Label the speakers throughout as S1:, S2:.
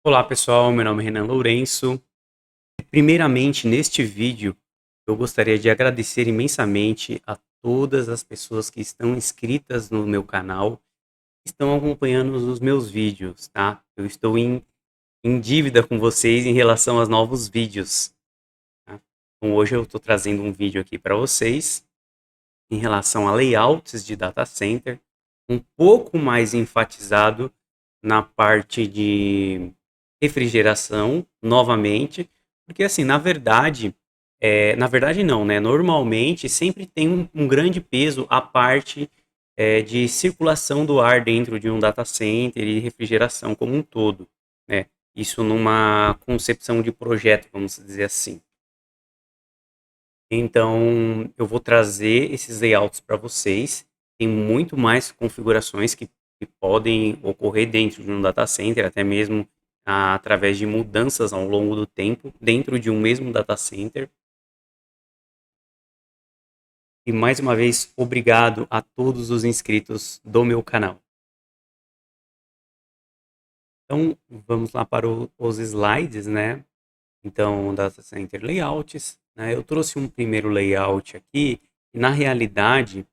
S1: Olá pessoal, meu nome é Renan Lourenço. Primeiramente, neste vídeo, eu gostaria de agradecer imensamente a todas as pessoas que estão inscritas no meu canal, que estão acompanhando os meus vídeos, tá? Eu estou em dívida com vocês em relação aos novos vídeos, tá? Então hoje eu estou trazendo um vídeo aqui para vocês em relação a layouts de data center, um pouco mais enfatizado na parte de refrigeração, novamente, porque assim, na verdade não, né? Normalmente sempre tem um grande peso a parte de circulação do ar dentro de um data center e refrigeração como um todo, né? Isso numa concepção de projeto, vamos dizer assim. Então, eu vou trazer esses layouts para vocês. Tem muito mais configurações que podem ocorrer dentro de um data center, até mesmo através de mudanças ao longo do tempo, dentro de um mesmo data center. E mais uma vez, obrigado a todos os inscritos do meu canal. Então, vamos lá para os slides, né? Então, Data Center Layouts, né? Eu trouxe um primeiro layout aqui, e na realidade,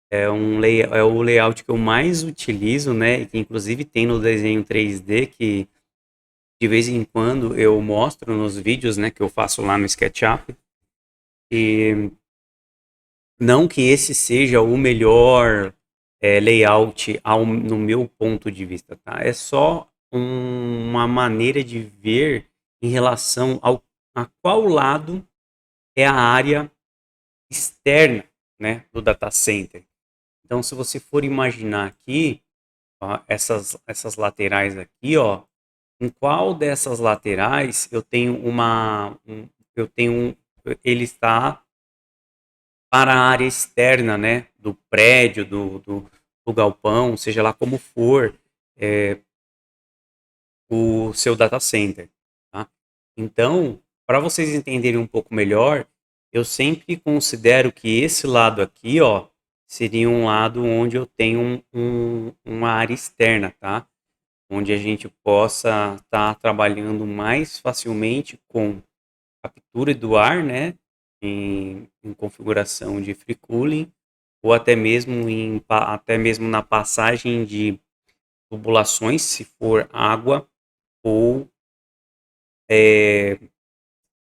S1: é o layout que eu mais utilizo, né? Que inclusive tem no desenho 3D, que de vez em quando eu mostro nos vídeos, né? Que eu faço lá no SketchUp. E não que esse seja o melhor layout no meu ponto de vista, tá? É só uma maneira de ver em relação a qual lado é a área externa, né, do data center. Então, se você for imaginar aqui, ó, essas laterais aqui, ó, em qual dessas laterais eu tenho eu tenho ele está para a área externa, né, do prédio, do galpão, seja lá como for, o seu data center, tá? Então, para vocês entenderem um pouco melhor, eu sempre considero que esse lado aqui, ó, seria um lado onde eu tenho uma área externa, tá? Onde a gente possa estar trabalhando mais facilmente com captura do ar, né? Em configuração de free cooling, ou até mesmo, até mesmo na passagem de tubulações, se for água, ou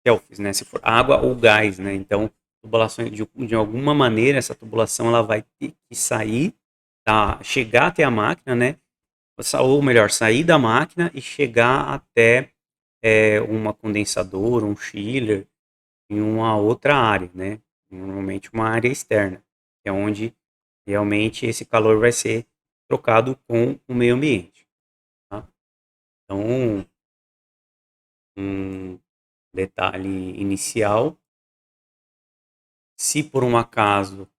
S1: selfies, né? Se for água ou gás, né? Então, tubulações de alguma maneira essa tubulação ela vai ter que sair, tá? Chegar até a máquina, né? Ou melhor, sair da máquina e chegar até uma condensadora, um chiller, em uma outra área, né? Normalmente uma área externa, que é onde realmente esse calor vai ser trocado com o meio ambiente, tá? Então, um detalhe inicial, se por um acaso...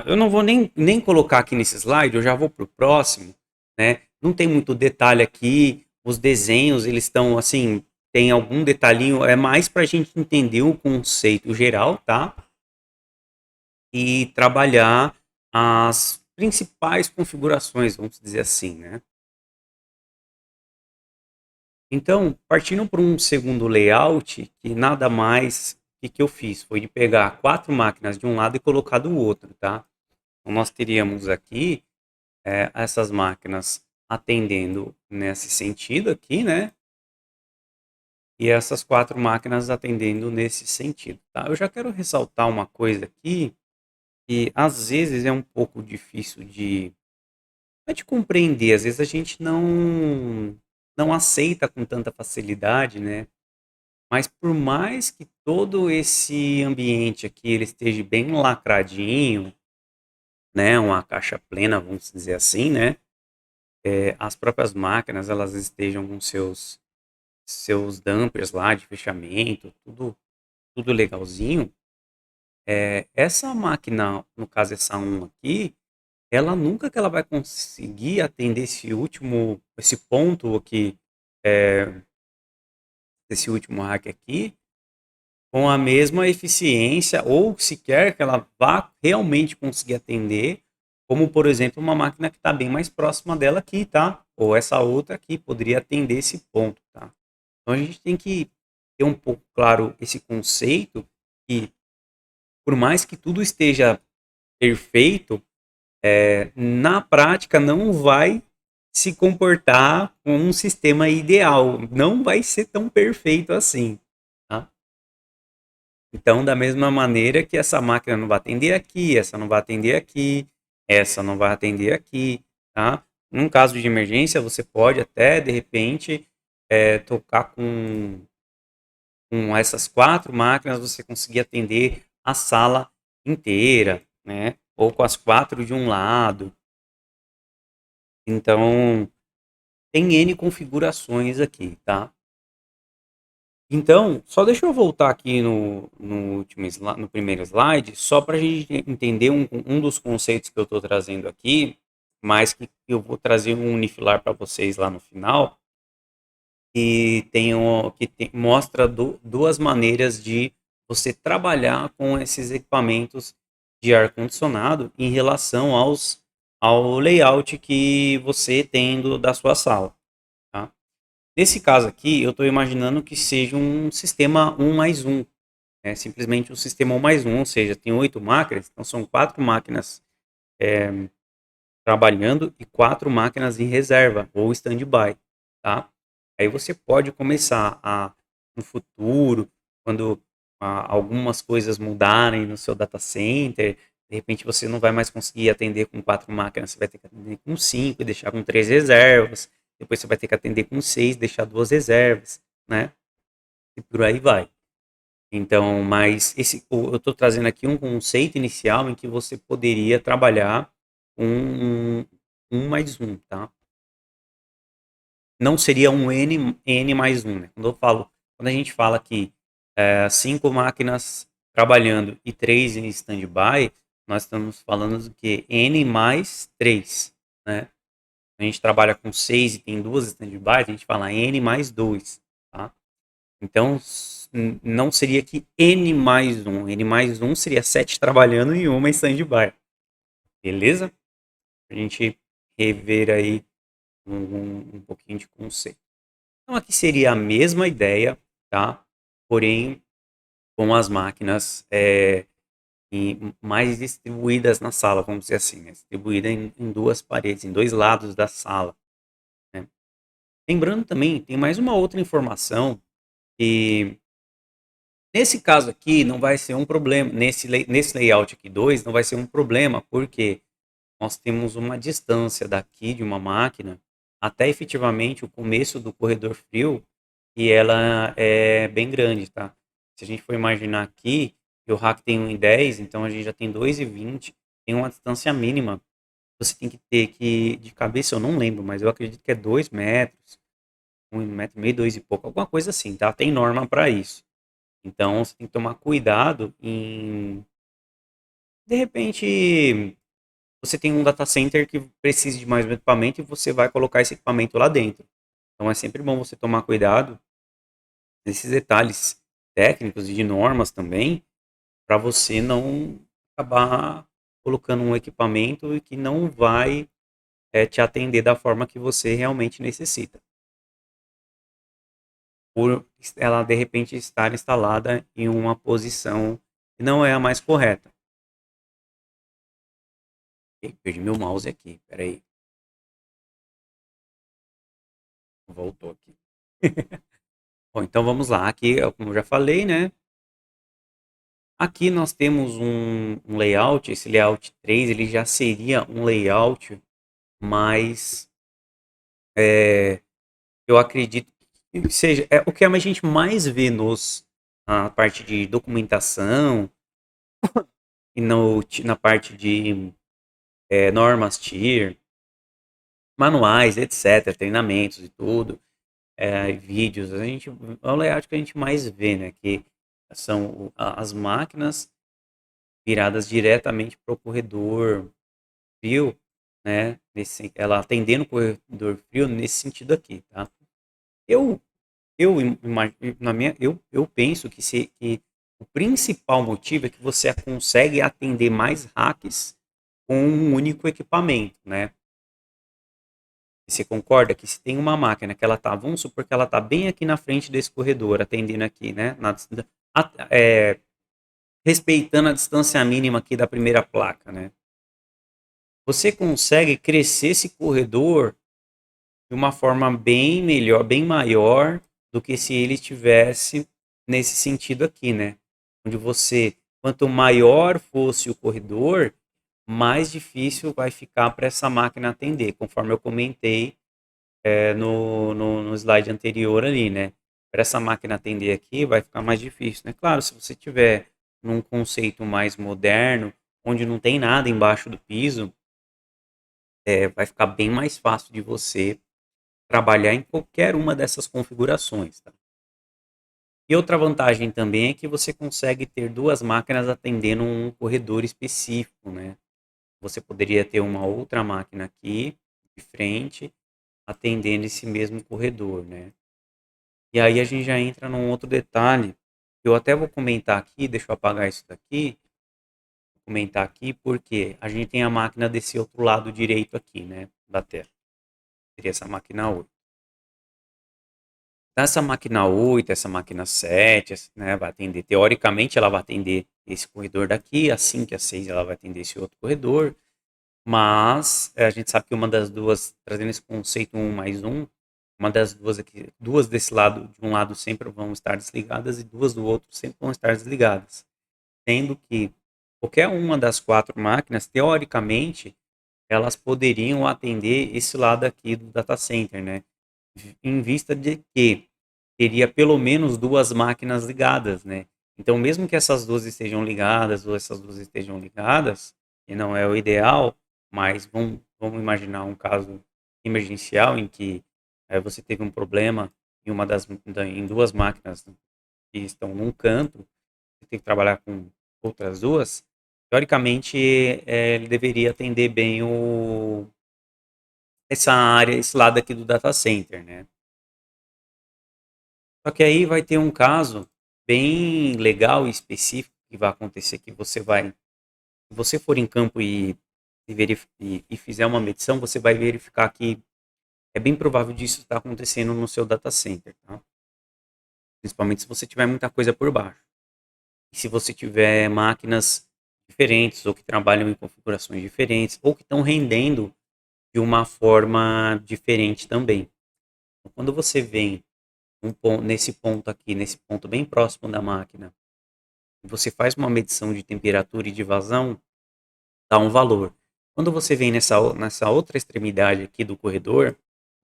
S1: eu não vou nem colocar aqui nesse slide, eu já vou para o próximo, né? Não tem muito detalhe aqui, os desenhos, eles estão assim, tem algum detalhinho, é mais para a gente entender o conceito geral, tá? E trabalhar as principais configurações, vamos dizer assim, né? Então, partindo para um segundo layout, que nada mais que eu fiz foi de pegar 4 máquinas de um lado e colocar do outro, tá? Então, nós teríamos aqui essas máquinas atendendo nesse sentido aqui, né? E essas 4 máquinas atendendo nesse sentido, tá? Eu já quero ressaltar uma coisa aqui, que às vezes é um pouco difícil de compreender, às vezes a gente não aceita com tanta facilidade, né? Mas por mais que todo esse ambiente aqui ele esteja bem lacradinho, né, uma caixa plena, vamos dizer assim, né, as próprias máquinas elas estejam com seus dampers lá de fechamento, tudo legalzinho. Essa máquina, no caso essa um aqui, ela nunca que ela vai conseguir atender esse ponto aqui, esse último hack aqui, com a mesma eficiência ou sequer que ela vá realmente conseguir atender, como por exemplo uma máquina que está bem mais próxima dela aqui, tá? Ou essa outra aqui poderia atender esse ponto, tá? Então a gente tem que ter um pouco claro esse conceito que, por mais que tudo esteja perfeito, na prática não vai se comportar como um sistema ideal, não vai ser tão perfeito assim, tá? Então, da mesma maneira que essa máquina não vai atender aqui, essa não vai atender aqui, essa não vai atender aqui, tá? Num caso de emergência, você pode até, de repente, tocar com essas 4 máquinas, você conseguir atender a sala inteira, né? Ou com as 4 de um lado. Então, tem N configurações aqui, tá? Então, só deixa eu voltar aqui no último no primeiro slide, só para a gente entender um dos conceitos que eu estou trazendo aqui, mas que eu vou trazer um unifilar para vocês lá no final, mostra duas maneiras de você trabalhar com esses equipamentos de ar-condicionado em relação ao layout que você tem da sua sala, tá? Nesse caso aqui, eu estou imaginando que seja um sistema 1 mais 1. É simplesmente um sistema 1 mais 1, ou seja, tem 8 máquinas, então são 4 máquinas trabalhando e 4 máquinas em reserva ou stand-by, tá? Aí você pode começar no futuro, quando algumas coisas mudarem no seu data center, de repente você não vai mais conseguir atender com 4 máquinas, você vai ter que atender com 5 e deixar com 3 reservas, depois você vai ter que atender com 6 e deixar 2 reservas, né? E por aí vai. Então, mas eu estou trazendo aqui um conceito inicial em que você poderia trabalhar com um mais um, tá? Não seria um N mais um, né? Quando a gente fala que 5 máquinas trabalhando e 3 em stand-by, nós estamos falando do que N mais 3, né? A gente trabalha com 6 e tem 2 stand-by, a gente fala N mais 2, tá? Então, não seria que N mais um. N mais um seria 7 trabalhando e uma em stand-by. Beleza? A gente rever aí um pouquinho de conceito. Então, aqui seria a mesma ideia, tá? Porém, com as máquinas mais distribuídas na sala, vamos dizer assim, né? Distribuída em duas paredes, em dois lados da sala, né? Lembrando também, tem mais uma outra informação que nesse caso aqui não vai ser um problema, nesse layout aqui 2 não vai ser um problema, porque nós temos uma distância daqui de uma máquina até efetivamente o começo do corredor frio e ela é bem grande, tá? Se a gente for imaginar aqui, que o rack tem 1,10, então a gente já tem 2,20, tem uma distância mínima. Você tem que ter que, de cabeça eu não lembro, mas eu acredito que é 2 metros, 1,5 metro, 2 e pouco, alguma coisa assim, tá? Tem norma para isso. Então você tem que tomar cuidado em. De repente, você tem um data center que precisa de mais um equipamento e você vai colocar esse equipamento lá dentro. Então é sempre bom você tomar cuidado nesses detalhes técnicos e de normas também, para você não acabar colocando um equipamento que não vai te atender da forma que você realmente necessita. Por ela de repente estar instalada em uma posição que não é a mais correta. Perdi meu mouse aqui, peraí. Voltou aqui. Bom, então vamos lá. Aqui, como eu já falei, né? Aqui nós temos um layout. Esse layout 3 ele já seria um layout mais. Eu acredito que seja. É o que a gente mais vê na parte de documentação e na parte de normas TIR, manuais, etc., treinamentos e tudo. Vídeos, é o layout que a gente mais vê, né? Que são as máquinas viradas diretamente para o corredor frio, né? Ela atendendo o corredor frio nesse sentido aqui, tá? Eu, eu penso que o principal motivo é que você consegue atender mais hacks com um único equipamento, né? Você concorda que se tem uma máquina que ela tá, vamos supor que ela tá bem aqui na frente desse corredor, atendendo aqui, né? Respeitando a distância mínima aqui da primeira placa, né? Você consegue crescer esse corredor de uma forma bem melhor, bem maior do que se ele estivesse nesse sentido aqui, né? Onde você, quanto maior fosse o corredor, mais difícil vai ficar para essa máquina atender, conforme eu comentei no slide anterior ali, né? Para essa máquina atender aqui, vai ficar mais difícil, né? Claro, se você tiver num conceito mais moderno, onde não tem nada embaixo do piso, vai ficar bem mais fácil de você trabalhar em qualquer uma dessas configurações, tá? E outra vantagem também é que você consegue ter duas máquinas atendendo um corredor específico, né? Você poderia ter uma outra máquina aqui de frente atendendo esse mesmo corredor, né? E aí a gente já entra num outro detalhe, que eu até vou comentar aqui, deixa eu apagar isso daqui, vou comentar aqui, porque a gente tem a máquina desse outro lado direito aqui, né, da tela. Seria essa máquina 8. Então, essa máquina 8, essa máquina 7, né, vai atender, teoricamente ela vai atender esse corredor daqui, assim que a 6 ela vai atender esse outro corredor, mas a gente sabe que uma das duas, trazendo esse conceito 1 mais 1, uma das duas aqui, duas desse lado, de um lado sempre vão estar desligadas e duas do outro sempre vão estar desligadas. Sendo que qualquer uma das quatro máquinas, teoricamente, elas poderiam atender esse lado aqui do data center, né? Em vista de que teria pelo menos duas máquinas ligadas, né? Então, mesmo que essas duas estejam ligadas ou essas duas estejam ligadas, que não é o ideal, mas vamos imaginar um caso emergencial em que você teve um problema em duas máquinas que estão num canto, você tem que trabalhar com outras duas, teoricamente ele deveria atender bem essa área, esse lado aqui do data center, né? Só que aí vai ter um caso bem legal e específico que vai acontecer, que se você for em campo e fizer uma medição, você vai verificar que é bem provável disso estar acontecendo no seu data center, tá? Principalmente se você tiver muita coisa por baixo. E se você tiver máquinas diferentes, ou que trabalham em configurações diferentes, ou que estão rendendo de uma forma diferente também. Então, quando você vem nesse ponto aqui, nesse ponto bem próximo da máquina, você faz uma medição de temperatura e de vazão, dá um valor. Quando você vem nessa outra extremidade aqui do corredor,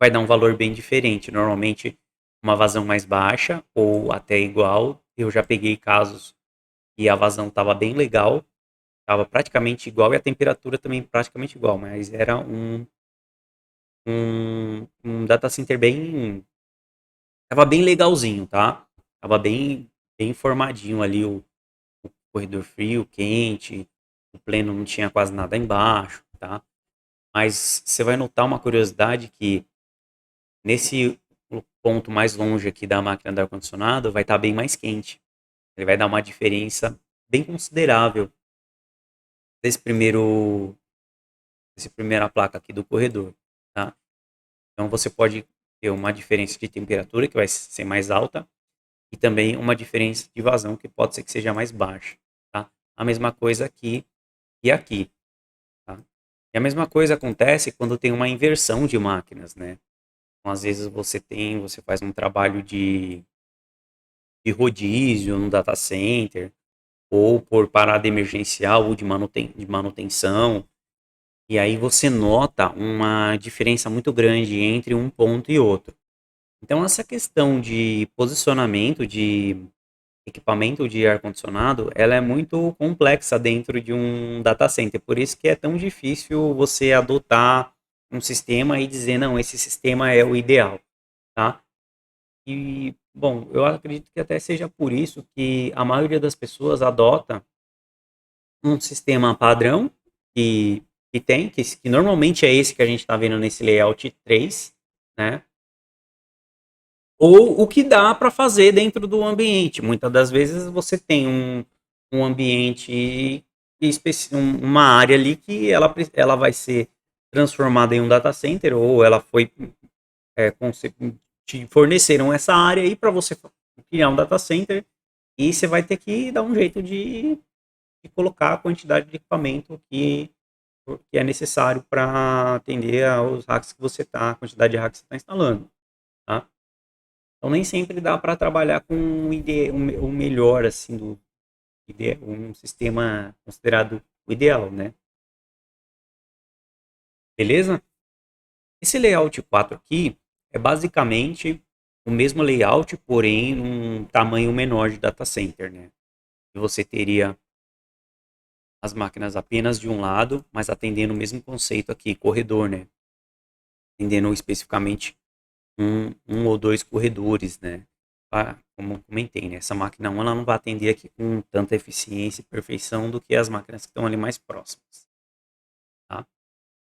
S1: vai dar um valor bem diferente. Normalmente, uma vazão mais baixa ou até igual. Eu já peguei casos e a vazão estava bem legal, estava praticamente igual e a temperatura também praticamente igual, mas era um data center bem. Tava bem legalzinho, tá? Tava bem formadinho ali o corredor frio, quente, o pleno não tinha quase nada embaixo, tá? Mas você vai notar uma curiosidade que nesse ponto mais longe aqui da máquina do ar-condicionado vai estar bem mais quente. Ele vai dar uma diferença bem considerável desse desse primeira placa aqui do corredor, tá? Então você pode ter uma diferença de temperatura que vai ser mais alta e também uma diferença de vazão que pode ser que seja mais baixa, tá? A mesma coisa aqui e aqui, tá? E a mesma coisa acontece quando tem uma inversão de máquinas, né? Então, às vezes você faz um trabalho de rodízio no data center, ou por parada emergencial ou de manutenção, e aí você nota uma diferença muito grande entre um ponto e outro. Então, essa questão de posicionamento de equipamento de ar-condicionado, ela é muito complexa dentro de um data center. Por isso que é tão difícil você adotar um sistema e dizer, não, esse sistema é o ideal, tá? E, bom, eu acredito que até seja por isso que a maioria das pessoas adota um sistema padrão que normalmente é esse que a gente está vendo nesse layout 3, né? Ou o que dá para fazer dentro do ambiente. Muitas das vezes você tem um ambiente, uma área ali que ela vai ser transformada em um data center, ou ela foi te forneceram essa área aí para você criar um data center, e você vai ter que dar um jeito de colocar a quantidade de equipamento que é necessário para atender aos hacks que você está, a quantidade de hacks que você está instalando, tá? Então nem sempre dá para trabalhar com o melhor assim um sistema considerado o ideal, né? Beleza? Esse layout 4 aqui é basicamente o mesmo layout, porém num tamanho menor de data center, né? E você teria as máquinas apenas de um lado, mas atendendo o mesmo conceito aqui, corredor, né? Atendendo especificamente um ou dois corredores, né? Como comentei, né? Essa máquina 1 ela não vai atender aqui com tanta eficiência e perfeição do que as máquinas que estão ali mais próximas, tá?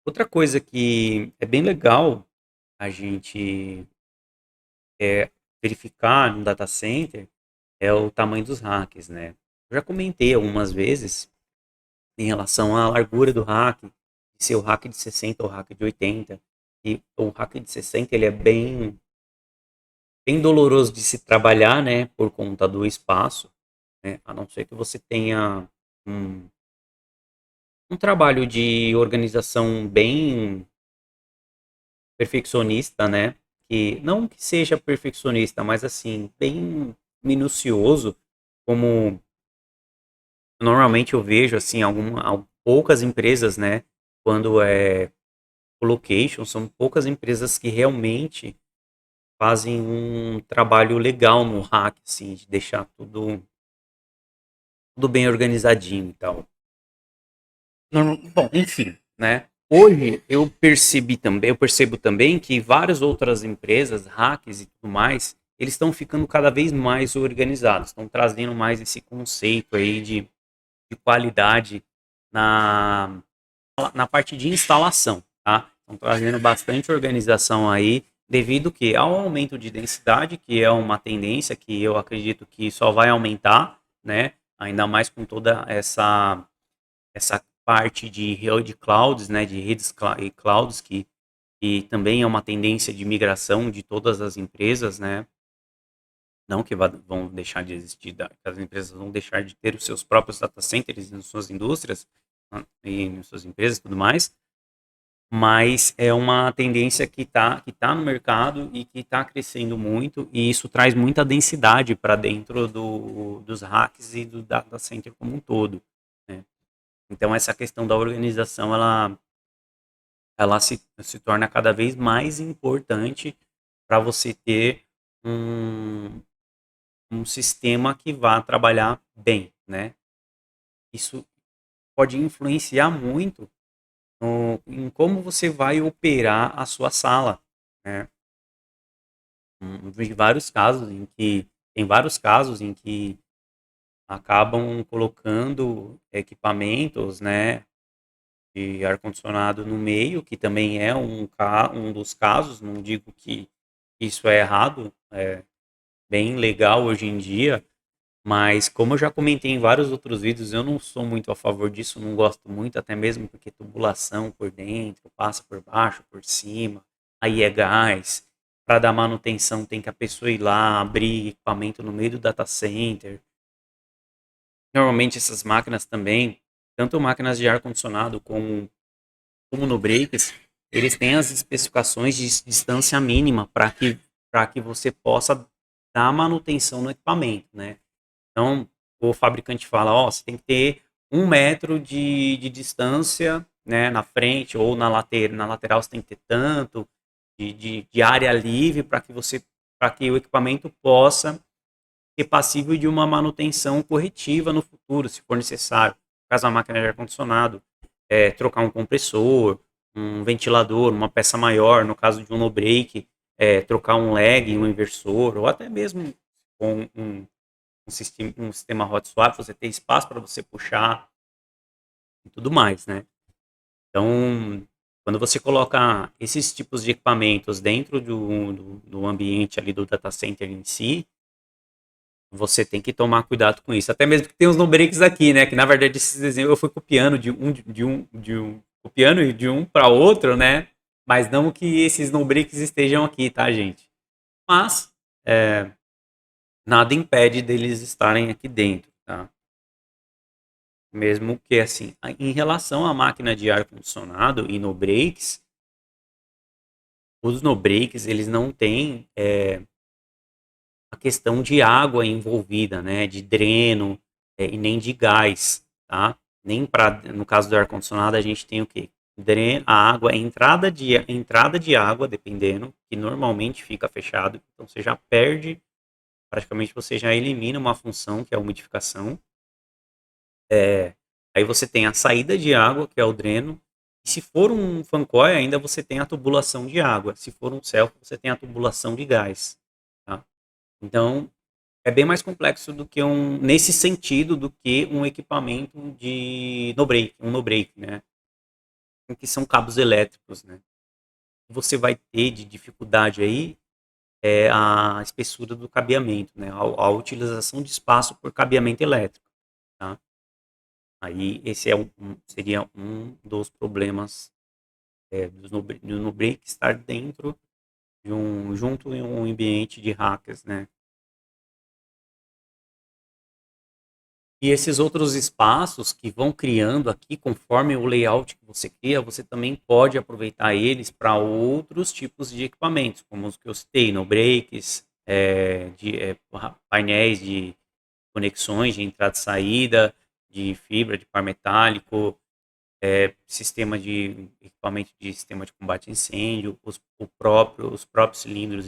S1: Outra coisa que é bem legal a gente verificar no data center é o tamanho dos racks, né? Eu já comentei algumas vezes em relação à largura do rack, de ser o rack de 60 ou o rack de 80. E o rack de 60 ele é bem doloroso de se trabalhar, né, por conta do espaço, né, a não ser que você tenha um, um trabalho de organização bem perfeccionista, né, que não que seja perfeccionista, mas assim, bem minucioso, como normalmente eu vejo assim poucas empresas, né, quando é colocation, são poucas empresas que realmente fazem um trabalho legal no hack, assim, de deixar tudo bem organizadinho e tal. Bom, enfim, né? Hoje eu percebo também que várias outras empresas, hacks e tudo mais, eles estão ficando cada vez mais organizados, estão trazendo mais esse conceito aí de qualidade na, na parte de instalação, tá? Estão trazendo bastante organização aí, devido que ao aumento de densidade, que é uma tendência que eu acredito que só vai aumentar, né? Ainda mais com toda essa parte de rede clouds, né? De redes e clouds que também é uma tendência de migração de todas as empresas, né? Não que vão deixar de existir, que as empresas vão deixar de ter os seus próprios data centers nas suas indústrias, né, e nas suas empresas e tudo mais, mas é uma tendência que tá no mercado e que está crescendo muito, e isso traz muita densidade para dentro dos racks e do data center como um todo, né? Então essa questão da organização, ela se torna cada vez mais importante para você ter um, um sistema que vá trabalhar bem, né? Isso pode influenciar muito em como você vai operar a sua sala, né? Tem vários casos em que acabam colocando equipamentos, né, de ar-condicionado no meio, que também é um dos casos, não digo que isso é errado, é bem legal hoje em dia, mas como eu já comentei em vários outros vídeos, eu não sou muito a favor disso, não gosto muito, até mesmo porque tubulação por dentro, passa por baixo, por cima, aí é gás. Para dar manutenção tem que a pessoa ir lá, abrir equipamento no meio do data center. Normalmente essas máquinas também, tanto máquinas de ar-condicionado como no breaks, eles têm as especificações de distância mínima para que você possa dar manutenção no equipamento, né? Então, o fabricante fala, ó, você tem que ter 1 metro de distância, né, na frente ou na lateral você tem que ter tanto de área livre para que o equipamento possa ser passível de uma manutenção corretiva no futuro, se for necessário. No caso da máquina de ar-condicionado, trocar um compressor, um ventilador, uma peça maior, no caso de um no-break, trocar um lag, um inversor, ou até mesmo com um sistema hot swap, você ter espaço para você puxar e tudo mais, né? Então, quando você coloca esses tipos de equipamentos dentro do ambiente ali do data center em si, você tem que tomar cuidado com isso. Até mesmo que tem os no-breaks aqui, né? Que na verdade esses desenhos eu fui copiando copiando de um para outro, né? Mas não que esses no-breaks estejam aqui, tá, gente? Mas nada impede deles estarem aqui dentro, tá? Mesmo que assim, em relação à máquina de ar-condicionado e no-breaks, os no-breaks eles não têm a questão de água envolvida, né? De dreno e nem de gás, tá? Nem para, no caso do ar-condicionado, a gente tem o quê? A água, entrada de água, dependendo, que normalmente fica fechado, então você já perde, praticamente você já elimina uma função que é a umidificação. Aí você tem a saída de água, que é o dreno, e se for um fan coil, ainda você tem a tubulação de água. Se for um self, você tem a tubulação de gás, tá? Então, é bem mais complexo do que nesse sentido, do que um equipamento de no-break, um no-break, né? Que são cabos elétricos, né? O que você vai ter de dificuldade aí é a espessura do cabeamento, né? A utilização de espaço por cabeamento elétrico, tá? Aí esse seria um dos problemas do no-break estar dentro junto em um ambiente de hackers, né? E esses outros espaços que vão criando aqui, conforme o layout que você cria, você também pode aproveitar eles para outros tipos de equipamentos, como os que eu citei, no breaks, painéis de conexões de entrada e saída, de fibra, de par metálico, sistema de equipamento de sistema de combate a incêndio, os próprios cilindros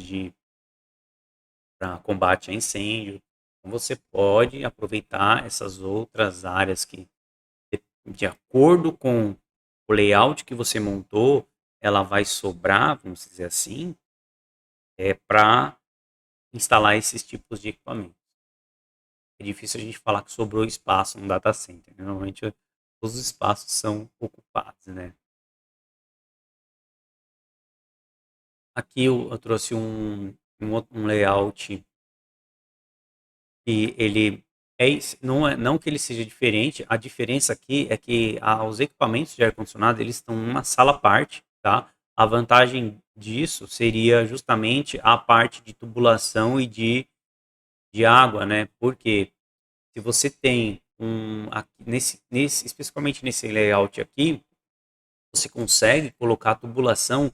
S1: para combate a incêndio. Então, você pode aproveitar essas outras áreas que, de acordo com o layout que você montou, ela vai sobrar, vamos dizer assim, para instalar esses tipos de equipamento. É difícil a gente falar que sobrou espaço no data center, né? Normalmente todos os espaços são ocupados, né? Aqui eu trouxe um layout que ele não que ele seja diferente, a diferença aqui é que os equipamentos de ar-condicionado eles estão numa sala à parte, tá? A vantagem disso seria justamente a parte de tubulação e de água, né? Porque se você tem especificamente nesse layout aqui, você consegue colocar tubulação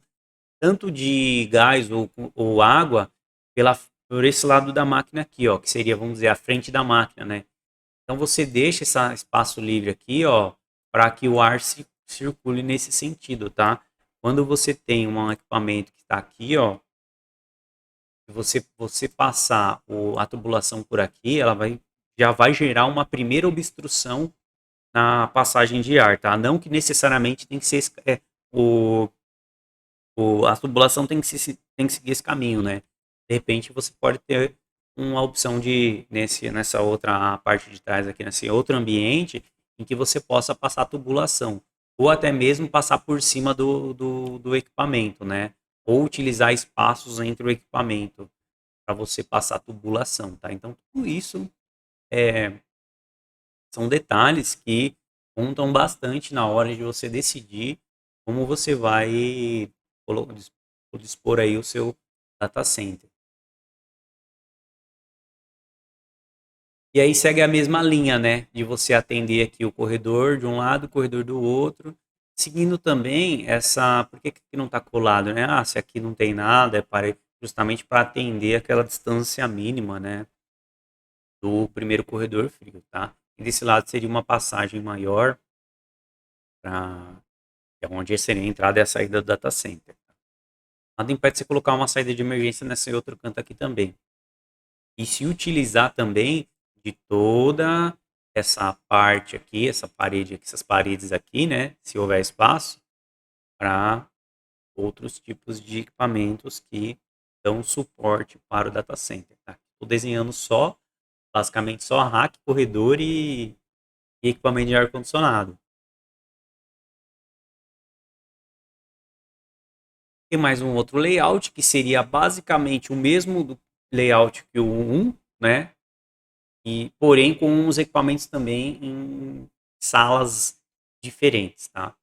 S1: tanto de gás ou água por esse lado da máquina aqui, ó, que seria, vamos dizer, a frente da máquina, né? Então você deixa esse espaço livre aqui, ó, para que o ar circule nesse sentido, tá? Quando você tem um equipamento que está aqui, ó, você passar a tubulação por aqui, já vai gerar uma primeira obstrução na passagem de ar, tá? Não que necessariamente tem que ser o, a tubulação tem que seguir esse caminho, né? De repente você pode ter uma opção nessa outra parte de trás aqui, nesse outro ambiente, em que você possa passar a tubulação, ou até mesmo passar por cima do equipamento, né? Ou utilizar espaços entre o equipamento para você passar a tubulação, tá? Então tudo isso são detalhes que contam bastante na hora de você decidir como você vai dispor aí o seu data center. E aí segue a mesma linha, né? De você atender aqui o corredor de um lado, o corredor do outro, seguindo também por que que não está colado, né? Ah, se aqui não tem nada, justamente para atender aquela distância mínima, né? Do primeiro corredor frio, tá? E desse lado seria uma passagem maior para onde seria a entrada e a saída do data center. Nada impede você colocar uma saída de emergência nesse outro canto aqui também. E se utilizar também de toda essa parte aqui, essa parede aqui, essas paredes aqui, né? Se houver espaço, para outros tipos de equipamentos que dão suporte para o data center. Tá? Estou desenhando basicamente só rack, corredor e equipamento de ar-condicionado. Tem mais um outro layout que seria basicamente o mesmo layout que o 1, né? Porém com os equipamentos também em salas diferentes, tá?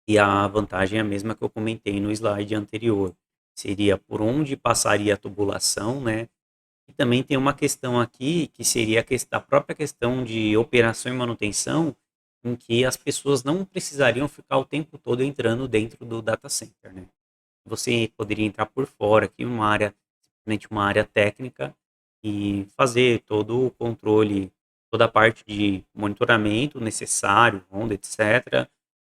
S1: E a vantagem é a mesma que eu comentei no slide anterior. Seria por onde passaria a tubulação, né? E também tem uma questão aqui que seria a própria questão de operação e manutenção, em que as pessoas não precisariam ficar o tempo todo entrando dentro do data center, né? Você poderia entrar por fora aqui, simplesmente uma área técnica e fazer todo o controle, toda a parte de monitoramento necessário, onda, etc.,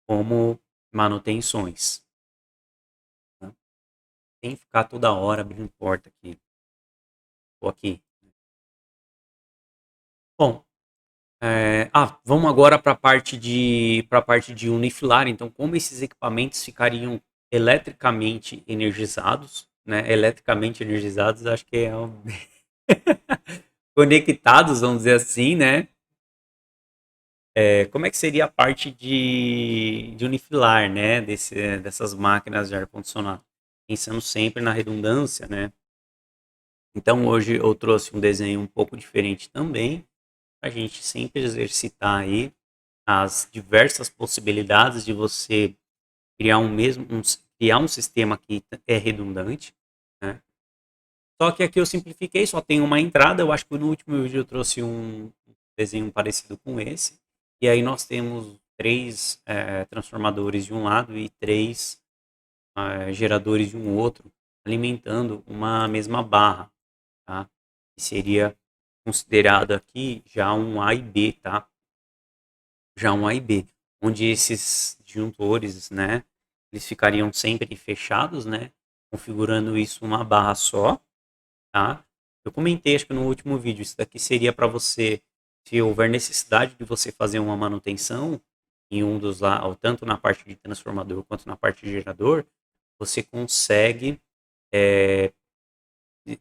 S1: como manutenções, né? Sem ficar toda hora abrindo porta aqui ou aqui. Bom, vamos agora para a parte de unifilar. Então, como esses equipamentos ficariam eletricamente energizados, né? Eletricamente energizados, acho que é conectados, vamos dizer assim, né? Como é que seria a parte de unifilar, né? Dessas máquinas de ar-condicionado? Pensando sempre na redundância, né? Então, hoje eu trouxe um desenho um pouco diferente também, para a gente sempre exercitar aí as diversas possibilidades de você criar um sistema que é redundante, né? Só que aqui eu simplifiquei, só tem uma entrada. Eu acho que no último vídeo eu trouxe um desenho parecido com esse. E aí nós temos três transformadores de um lado e três geradores de um outro, alimentando uma mesma barra, tá? Que seria considerado aqui já um A e B, tá? Já um A e B, onde esses disjuntores, né, eles ficariam sempre fechados, né, configurando isso uma barra só, tá? Eu comentei, acho que no último vídeo, isso daqui seria para você, se houver necessidade de você fazer uma manutenção em um dos lá, ou tanto na parte de transformador quanto na parte de gerador, você consegue é,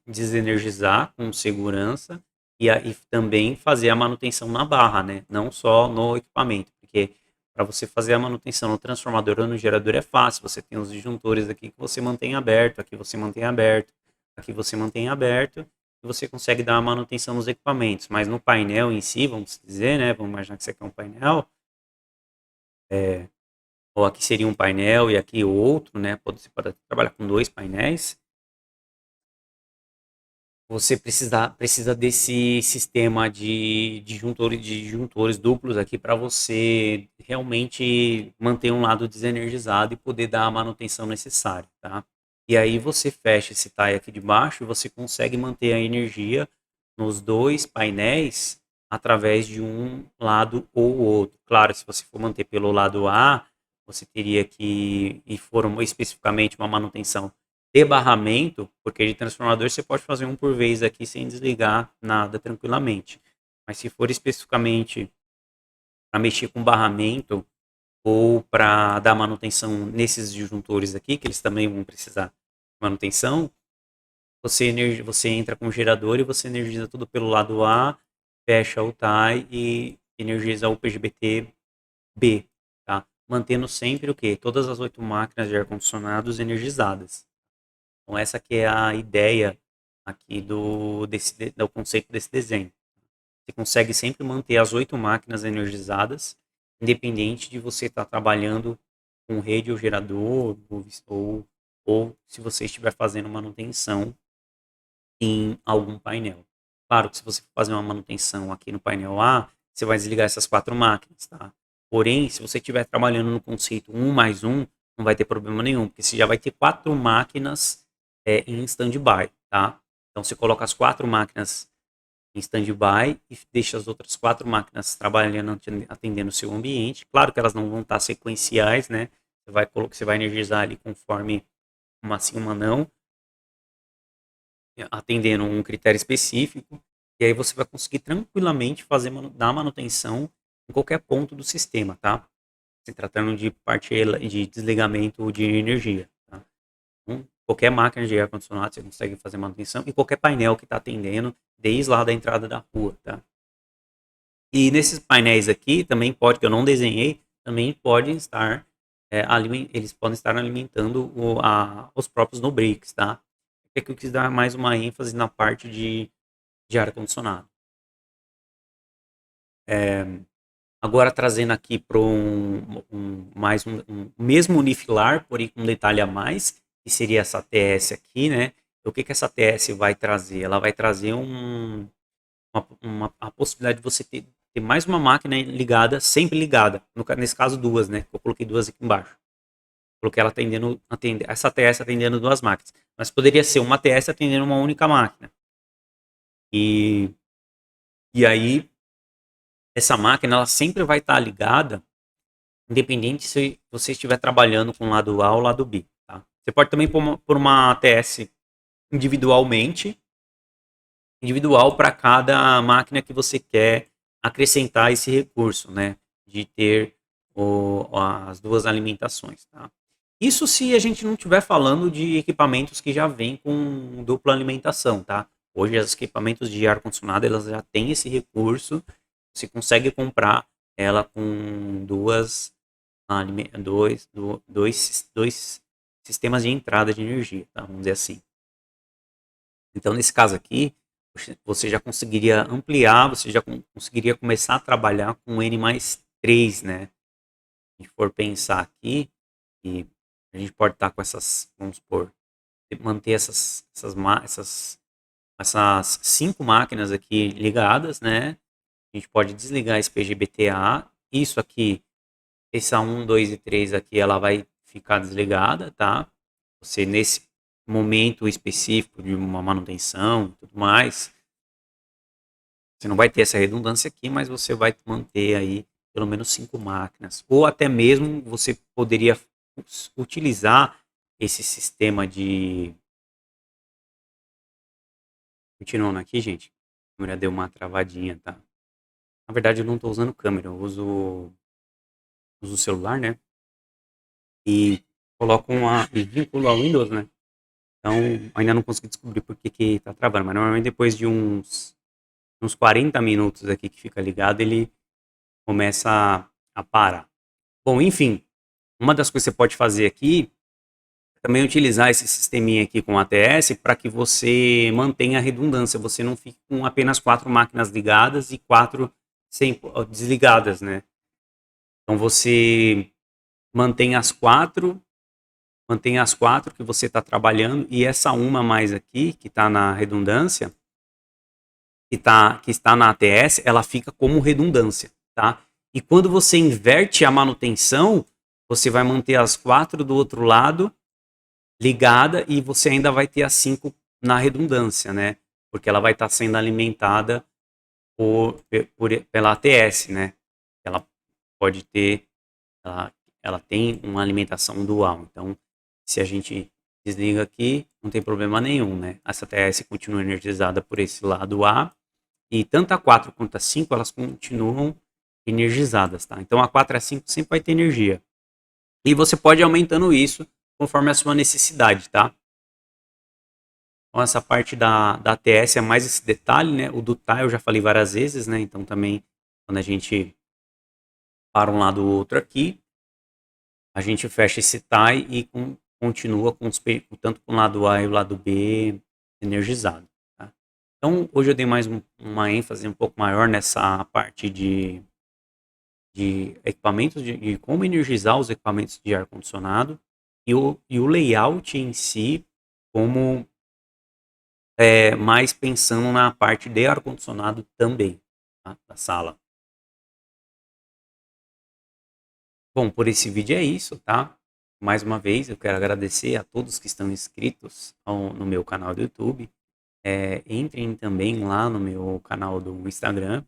S1: desenergizar com segurança e também fazer a manutenção na barra, né? Não só no equipamento, porque para você fazer a manutenção no transformador ou no gerador é fácil. Você tem os disjuntores aqui que você mantém aberto, aqui você mantém aberto, aqui você mantém aberto, e você consegue dar a manutenção nos equipamentos. Mas no painel em si, vamos dizer, né? Vamos imaginar que isso aqui é um painel, ou aqui seria um painel e aqui outro, né? Você pode trabalhar com dois painéis. Você precisa desse sistema de disjuntores duplos aqui para você realmente manter um lado desenergizado e poder dar a manutenção necessária, tá? E aí você fecha esse tie aqui de baixo e você consegue manter a energia nos dois painéis através de um lado ou outro. Claro, se você for manter pelo lado A, você teria que, e for especificamente uma manutenção de barramento, porque de transformador você pode fazer um por vez aqui sem desligar nada tranquilamente. Mas se for especificamente para mexer com barramento ou para dar manutenção nesses disjuntores aqui, que eles também vão precisar de manutenção, você entra com o gerador e você energiza tudo pelo lado A, fecha o tie e energiza o PGBT B, tá? Mantendo sempre o quê? Todas as 8 máquinas de ar-condicionados energizadas. Então essa que é a ideia aqui do conceito desse desenho. Você consegue sempre manter as 8 máquinas energizadas, independente de você estar trabalhando com rede ou gerador, ou se você estiver fazendo manutenção em algum painel. Claro que se você for fazer uma manutenção aqui no painel A, você vai desligar essas 4 máquinas, tá? Porém, se você estiver trabalhando no conceito 1 mais 1, não vai ter problema nenhum, porque você já vai ter 4 máquinas em stand-by, tá? Então você coloca as 4 máquinas em stand-by e deixa as outras 4 máquinas trabalhando, atendendo o seu ambiente. Claro que elas não vão estar sequenciais, né? Você vai energizar ali conforme uma sim, uma não, atendendo um critério específico, e aí você vai conseguir tranquilamente dar manutenção em qualquer ponto do sistema, tá? Se tratando de parte de desligamento de energia, tá? Então, qualquer máquina de ar-condicionado você consegue fazer manutenção e qualquer painel que está atendendo desde lá da entrada da rua, tá? E nesses painéis aqui também pode, que eu não desenhei, também podem estar, eles podem estar alimentando os próprios no-breaks, tá? É que eu quis dar mais uma ênfase na parte de ar-condicionado. Agora trazendo aqui para mais mesmo unifilar, porém com um detalhe a mais, que seria essa TS aqui, né? O que essa TS vai trazer? Ela vai trazer a possibilidade de você ter mais uma máquina ligada, sempre ligada. Nesse caso, duas, né? Eu coloquei duas aqui embaixo. Coloquei ela essa TS atendendo duas máquinas. Mas poderia ser uma TS atendendo uma única máquina. E aí, essa máquina ela sempre vai estar ligada, independente se você estiver trabalhando com o lado A ou o lado B. Tá? Você pode também pôr uma ATS individual para cada máquina que você quer acrescentar esse recurso, né? De ter as duas alimentações. Tá? Isso se a gente não estiver falando de equipamentos que já vêm com dupla alimentação, tá? Hoje os equipamentos de ar-condicionado elas já têm esse recurso, você consegue comprar ela com dois sistemas de entrada de energia, tá? Vamos dizer assim. Então, nesse caso aqui, você já conseguiria ampliar, você já conseguiria começar a trabalhar com N mais 3, né? Se a gente for pensar aqui, e a gente pode estar com essas, vamos supor, manter essas 5 máquinas aqui ligadas, né? A gente pode desligar esse PGBTA. Isso aqui, essa 1, 2 e 3 aqui, ela vai ficar desligada, tá? Você, nesse momento específico de uma manutenção e tudo mais, você não vai ter essa redundância aqui, mas você vai manter aí pelo menos 5 máquinas. Ou até mesmo você poderia utilizar esse sistema de... Continuando aqui, gente. A câmera deu uma travadinha, tá? Na verdade, eu não estou usando câmera, eu uso o celular, né? E coloco e vinculo ao Windows, né? Então, ainda não consegui descobrir por que tá travando, mas normalmente depois de uns 40 minutos aqui que fica ligado, ele começa a parar. Bom, enfim, uma das coisas que você pode fazer aqui é também utilizar esse sisteminha aqui com ATS para que você mantenha a redundância, você não fique com apenas 4 máquinas ligadas e 4 desligadas, né? Então você mantém as quatro que você está trabalhando e essa uma mais aqui, que está na redundância, que está na ATS, ela fica como redundância, tá? E quando você inverte a manutenção, você vai manter as 4 do outro lado ligada e você ainda vai ter as 5 na redundância, né? Porque ela vai estar sendo alimentada pela ATS, né? Ela pode ter, ela, ela tem uma alimentação dual. Então, se a gente desliga aqui, não tem problema nenhum, né? Essa ATS continua energizada por esse lado A e tanto a 4 quanto a 5 elas continuam energizadas, tá? Então a 4 e a 5 sempre vai ter energia. E você pode ir aumentando isso conforme a sua necessidade, tá? Então essa parte da ATS é mais esse detalhe, né? O do TAI eu já falei várias vezes, né? Então também quando a gente para um lado ou outro aqui, a gente fecha esse TAI e continua tanto com o lado A e o lado B energizado. Tá? Então hoje eu dei mais uma ênfase um pouco maior nessa parte de equipamentos, de como energizar os equipamentos de ar-condicionado e o layout em si, como mais pensando na parte de ar-condicionado também, tá? Da sala. Bom, por esse vídeo é isso, tá? Mais uma vez, eu quero agradecer a todos que estão inscritos no meu canal do YouTube. Entrem também lá no meu canal do Instagram,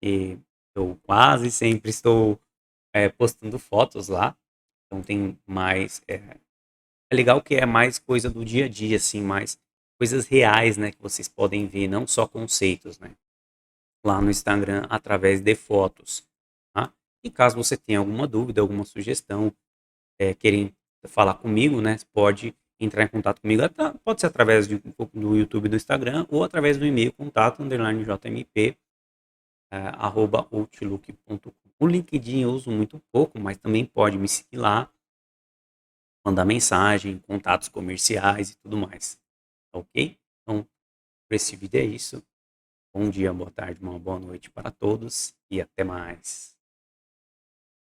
S1: e eu quase sempre estou postando fotos lá. Então tem mais. É legal que é mais coisa do dia a dia, assim, mais coisas reais, né? Que vocês podem ver, não só conceitos, né? Lá no Instagram, através de fotos, tá? E caso você tenha alguma dúvida, alguma sugestão, querem falar comigo, né? Pode entrar em contato comigo, pode ser através do YouTube e do Instagram, ou através do e-mail contato_jmp, @outlook.com. O LinkedIn eu uso muito pouco, mas também pode me seguir lá, mandar mensagem, contatos comerciais e tudo mais. Ok? Então, por esse vídeo é isso. Bom dia, boa tarde, uma boa noite para todos e até mais.